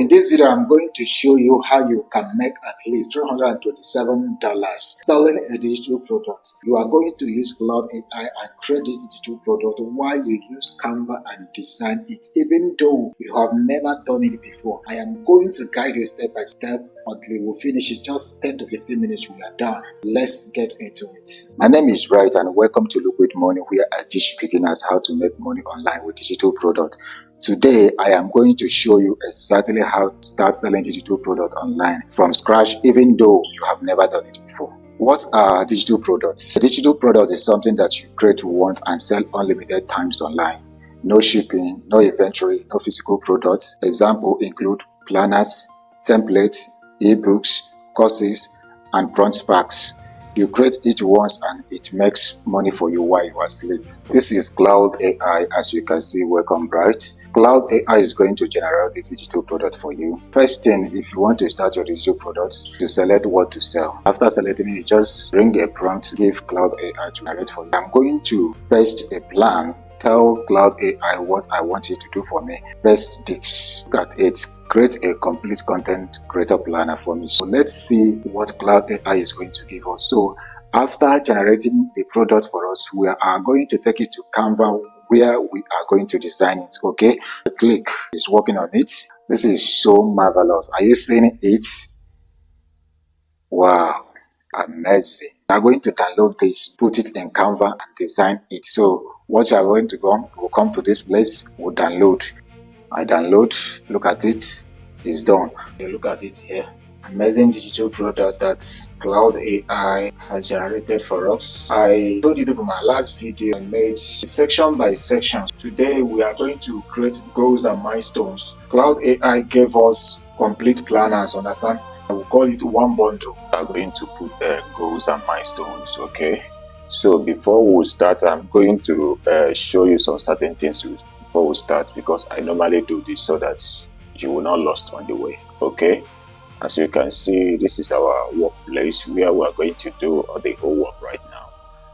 in this video, I'm going to show you how you can make at least $327 selling a digital product. You are going to use Claude AI and create this digital product while you use Canva and design it, even though you have never done it before. I am going to guide you step by step until we finish it. Just 10 to 15 minutes, we are done. Let's get into it. My name is Bright and welcome to Liquid Money, where I teach beginners how to make money online with digital products. Today, I am going to show you exactly how to start selling digital products online from scratch, even though you have never done it before. What are digital products? A digital product is something that you create once and sell unlimited times online. No shipping, no inventory, no physical products. Examples include planners, templates, ebooks, courses, and bronze packs. You create it once and it makes money for you while you are asleep. This is Claude AI. As you can see, welcome Bright. Claude AI is going to generate this digital product for you. First thing, if you want to start your digital product, you select what to sell. After selecting it, just bring a prompt, give Claude AI to generate for you. I'm going to paste a plan. Tell Claude AI what I want it to do for me. Paste this. Look at it. Create a complete content creator planner for me. So let's see what Claude AI is going to give us. So after generating the product for us, we are going to take it to Canva, where we are going to design it. Okay, click is working on it. This is so marvelous. Are you seeing it? Wow, amazing. We are going to download this, put it in Canva and design it. So what you are going to do, we'll come to this place, we'll download. I download, look at it, it's done. Look at it here. Amazing digital product that Claude AI has generated for us. I told you in my last video, I made section by section. Today we are going to create goals and milestones. Claude AI gave us complete planners, understand? I will call it one bundle. We are going to put goals and milestones, okay? So before we start, I'm going to show you some certain things before we start, because I normally do this so that you will not lost on the way, okay? As you can see, this is our workplace where we are going to do all the whole work right now.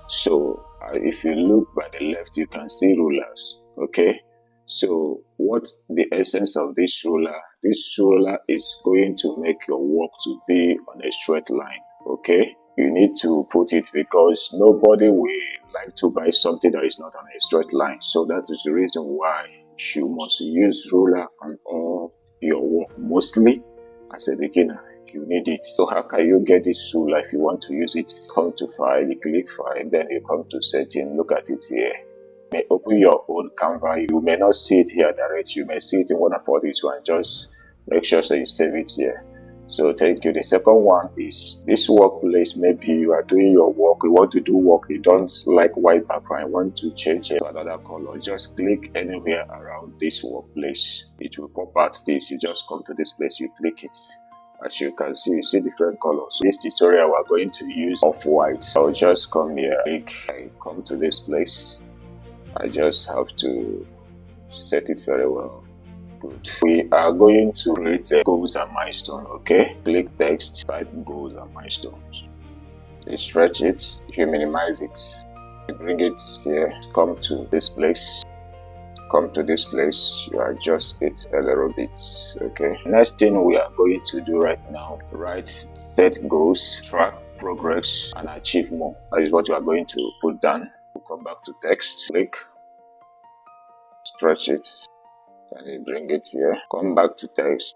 So if you look by the left, you can see rulers, okay? So what the essence of this ruler is going to make your work to be on a straight line, okay? You need to put it because nobody will like to buy something that is not on a straight line. So that is the reason why you must use ruler on all your work. Mostly as a beginner, you need it. So how can you get this ruler if you want to use it? Come to file, you click file, then you come to setting. Look at it here. You may open your own Canva. You may not see it here direct. You may see it in one of all these ones. Just make sure that you save it here. So thank you. The second one is this workplace. Maybe you are doing your work, you want to do work, you don't like white background, you want to change it to another color. Just click anywhere around this workplace. It will pop out this. You just come to this place, you click it. As you can see, you see different colors. This tutorial we're going to use off-white. I'll just come here, I come to this place. I just have to set it very well. Good. We are going to create goals and milestones, okay? Click text, type goals and milestones. You stretch it, you minimize it, you bring it here, come to this place. Come to this place, you adjust it a little bit, okay? Next thing we are going to do right now, write set goals, track progress, and achieve more. That is what you are going to put down. We'll come back to text, click, stretch it, and you bring it here. Come back to text,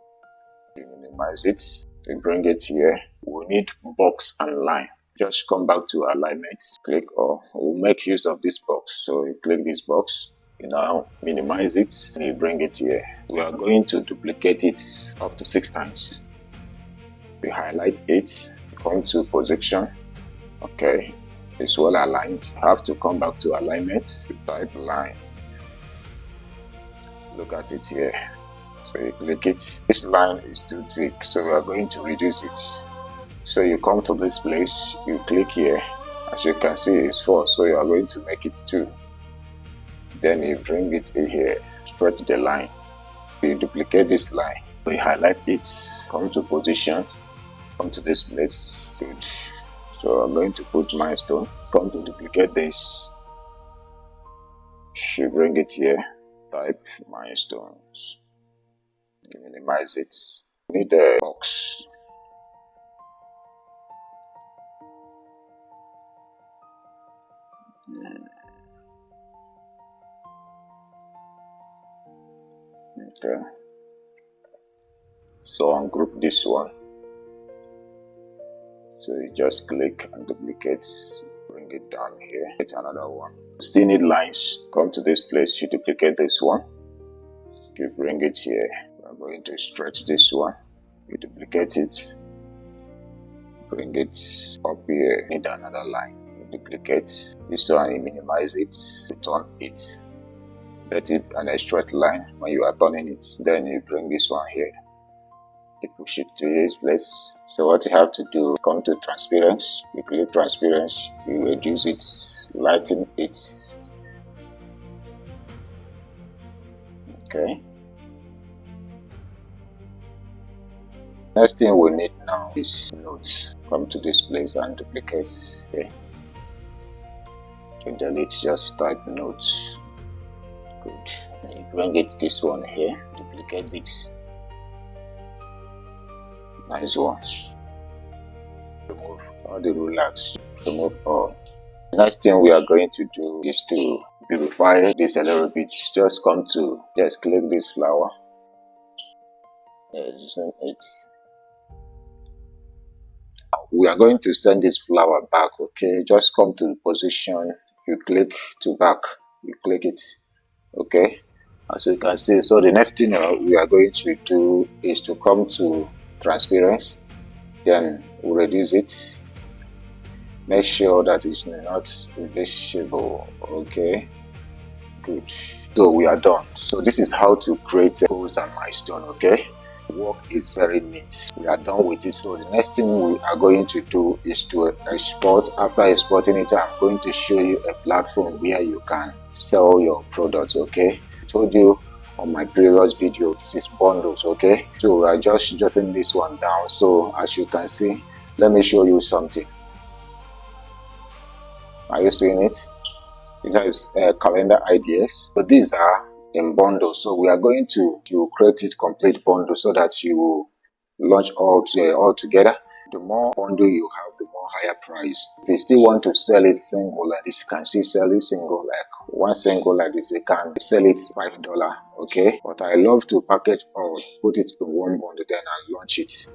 you minimize it, you bring it here. We need box and line. Just come back to alignment, click, or we'll make use of this box. So you click this box, you now minimize it, and you bring it here. We are going to duplicate it up to 6 times. You highlight it, come to position, okay, it's well aligned. You have to come back to alignment, type line. Look at it here. So you click it. This line is too thick, so we are going to reduce it. So you come to this place, you click here. As you can see, it's 4, so you are going to make it 2. Then you bring it here, stretch the line. You duplicate this line. You highlight it, come to position, come to this place. Good. So I'm going to put milestone. Come to duplicate this. You bring it here. Type milestones. Minimize it. Need a box. Okay. So ungroup this one. So you just click and duplicate, bring it down here, get another one. Still need lines. Come to this place, you duplicate this one. You bring it here. I'm going to stretch this one. You duplicate it, bring it up here. Need another line. You duplicate this one, you minimize it, turn it. Let it an straight line. When you are turning it, then you bring this one here. You push it to this place. So what you have to do, come to transparency. You click transparency, you reduce it, lighten it. Okay. Next thing we need now is notes. Come to this place and duplicate. Okay. You delete, just type notes. Good. And you bring it this one here. Duplicate this. Nice one. Remove all the rulers. Remove all. The next thing we are going to do is to beautify this a little bit. Just come to, just click this flower. Zoom it. We are going to send this flower back. Okay, just come to the position. You click to back. You click it. Okay, as you can see. So the next thing we are going to do is to come to transparency, then we reduce it. Make sure that it's not visible. Okay, good. So we are done. So this is how to create goals and milestone. Okay, work is very neat. We are done with it. So the next thing we are going to do is to export. After exporting it, I'm going to show you a platform where you can sell your products. Okay, I told you on my previous video, this is bundles. Okay, so we are just jotting this one down. So as you can see, let me show you something. Are you seeing it? This is calendar ideas, but these are in bundles. So we are going to create it complete bundle so that you launch all together. The more bundle you have, the more higher price. If you still want to sell it single like this, you can see sell it single, like one single like this, you can sell it $5. Okay, but I love to package all, put it in one bundle, then and launch it.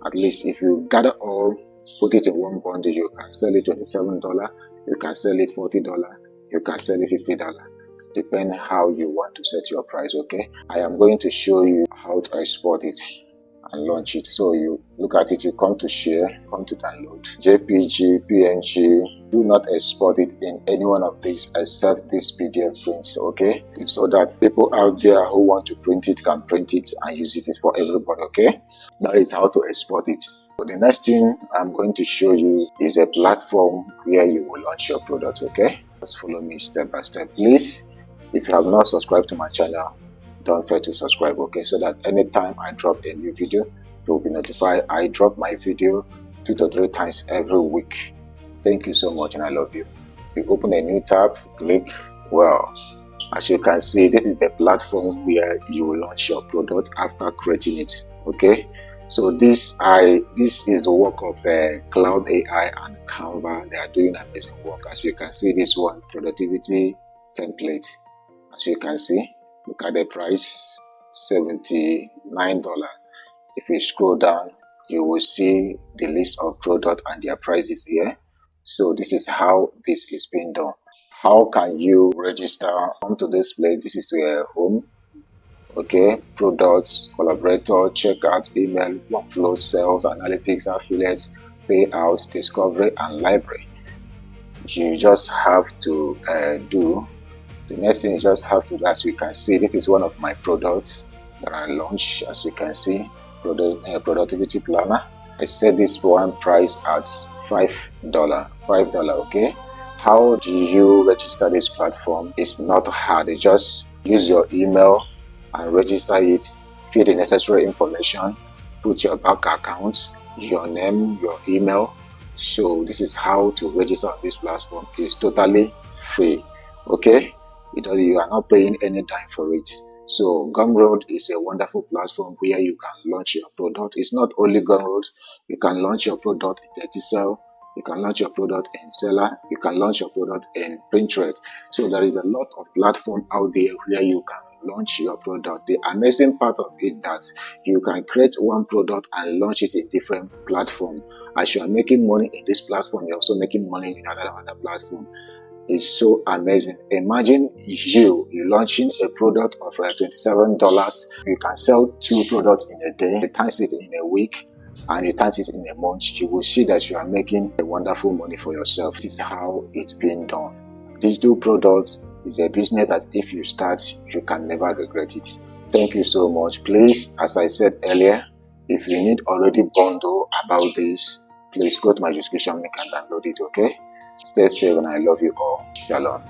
At least if you gather all, put it in one bundle, you can sell it $27, you can sell it $40, you can sell it $50. Depending how you want to set your price. Okay, I am going to show you how to export it and launch it. So you look at it, you come to share, come to download, JPG, PNG. Do not export it in any one of these except this PDF print. Okay, so that people out there who want to print it can print it and use it for everybody. Okay, that is how to export it. So the next thing I'm going to show you is a platform where you will launch your product. Okay, just follow me step by step, please. If you have not subscribed to my channel, don't forget to subscribe, okay, so that anytime I drop a new video, you will be notified. I drop my video 2 to 3 times every week. Thank you so much and I love you. You open a new tab, click. Well, as you can see, this is a platform where you will launch your product after creating it. Okay, so this is the work of Claude AI and Canva. They are doing amazing work. As you can see, this one, productivity template. As you can see, look at the price, $79. If you scroll down, you will see the list of products and their prices here. So this is how this is being done. How can you register? Come to this place. This is your home. Okay, products, collaborator, checkout, email, workflow, sales, analytics, affiliates, payout, discovery, and library. You just have to the next thing you just have to do, as you can see, this is one of my products that I launched. As you can see, productivity planner. I set this one price at $5. Okay, how do you register this platform? It's not hard. You just use your email and register it, fill the necessary information, put your bank account, your name, your email. So this is how to register on this platform. It's totally free. Okay, you are not paying any dime for it. So Gumroad is a wonderful platform where you can launch your product. It's not only Gumroad, you can launch your product in Detisel, you can launch your product in Seller, you can launch your product in Pinterest. So there is a lot of platform out there where you can launch your product. The amazing part of it is that you can create one product and launch it in different platform. As you are making money in this platform, you're also making money in another platform. It's so amazing. Imagine you launching a product of $27. You can sell 2 products in a day, times it in a week, and you times it in a month. You will see that you are making a wonderful money for yourself. This is how it's being done. Digital products is a business that if you start, you can never regret it. Thank you so much. Please, as I said earlier, if you need already bundle about this, please go to my description link and download it, okay? Stay safe and I love you all. Shalom.